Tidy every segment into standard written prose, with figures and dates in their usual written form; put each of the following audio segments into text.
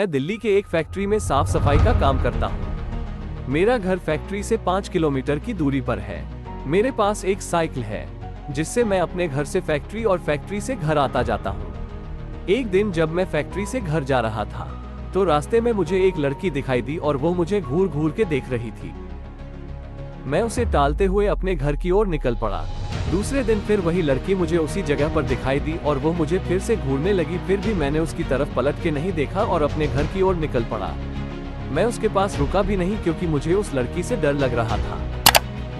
मैं दिल्ली के एक फैक्ट्री में साफ सफाई का काम करता हूँ। मेरा घर फैक्ट्री से 5 किलोमीटर की दूरी पर है। मेरे पास एक साइकिल है जिससे मैं अपने घर से फैक्ट्री और फैक्ट्री से घर आता जाता हूँ। एक दिन जब मैं फैक्ट्री से घर जा रहा था तो रास्ते में मुझे एक लड़की दिखाई दी और वो मुझे घूर घूर के देख रही थी। मैं उसे टालते हुए अपने घर की ओर निकल पड़ा। दूसरे दिन फिर वही लड़की मुझे उसी जगह पर दिखाई दी और वो मुझे फिर से घूरने लगी। फिर भी मैंने उसकी तरफ पलट के नहीं देखा और अपने घर की ओर निकल पड़ा। मैं उसके पास रुका भी नहीं क्योंकि मुझे उस लड़की से डर लग रहा था।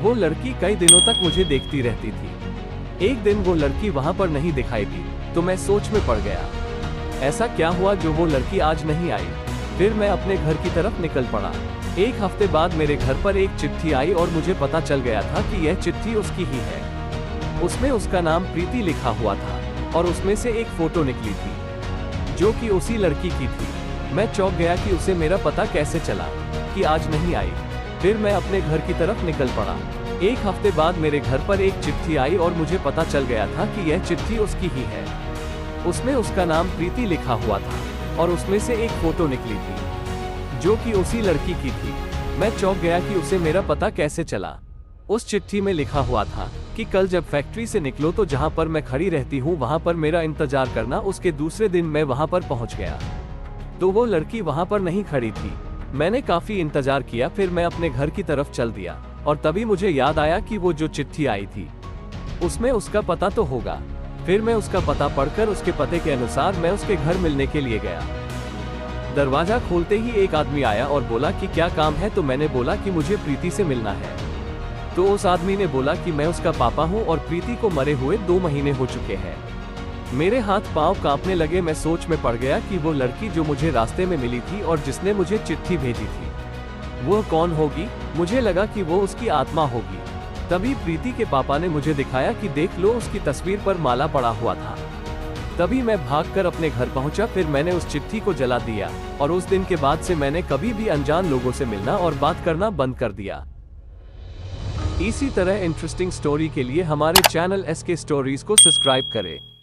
वो लड़की कई दिनों तक मुझे देखती रहती थी। एक दिन वो लड़की वहां पर नहीं दिखाई दी तो मैं सोच में पड़ गया, ऐसा क्या हुआ जो वो लड़की आज नहीं आई। फिर मैं अपने घर की तरफ निकल पड़ा। एक हफ्ते बाद मेरे घर पर एक चिट्ठी आई और मुझे पता चल गया था कि यह चिट्ठी उसकी ही है। उसमें उसका नाम प्रीति लिखा हुआ था और उसमें से एक फोटो निकली थी जो कि उसी लड़की की थी। मैं चौंक गया कि उसे मेरा पता कैसे चला कि आज नहीं आई। फिर मैं अपने घर की तरफ निकल पड़ा। एक हफ्ते बाद मेरे घर पर एक चिट्ठी आई और मुझे पता चल गया था कि यह चिट्ठी उसकी ही है। उसमें उसका नाम प्रीति लिखा हुआ था और उसमें से एक फोटो निकली थी जो कि उसी लड़की की थी। मैं चौंक गया कि उसे मेरा पता कैसे चला। उस चिट्ठी में लिखा हुआ था कि कल जब फैक्ट्री से निकलो तो जहां पर मैं खड़ी रहती हूं वहां पर मेरा इंतजार करना। उसके दूसरे दिन मैं वहां पर पहुंच गया तो वो लड़की वहां पर नहीं खड़ी थी। मैंने काफी इंतजार किया। फिर मैं अपने घर की तरफ चल दिया और तभी मुझे याद आया कि वो जो चिट्ठी आई थी उसमें उसका पता तो होगा। फिर मैं उसका पता पढ़कर उसके पते के अनुसार मैं उसके घर मिलने के लिए गया। दरवाजा खोलते ही एक आदमी आया और बोला कि क्या काम है। तो मैंने बोला कि मुझे प्रीति से मिलना है। तो उस आदमी ने बोला कि मैं उसका पापा हूं और प्रीति को मरे हुए 2 महीने हो चुके हैं। मेरे हाथ पांव कांपने लगे। मैं सोच में पड़ गया कि वो लड़की जो मुझे रास्ते में मिली थी और जिसने मुझे चिट्ठी भेजी थी वो कौन होगी। मुझे लगा कि वो उसकी आत्मा होगी। तभी प्रीति के पापा ने मुझे दिखाया कि देख लो, उसकी तस्वीर पर माला पड़ा हुआ था। तभी मैं भागकर अपने घर पहुंचा। फिर मैंने उस चिट्ठी को जला दिया और उस दिन के बाद से मैंने कभी भी अनजान लोगों से मिलना और बात करना बंद कर दिया। इसी तरह इंटरेस्टिंग स्टोरी के लिए हमारे चैनल SK स्टोरीज को सब्सक्राइब करें।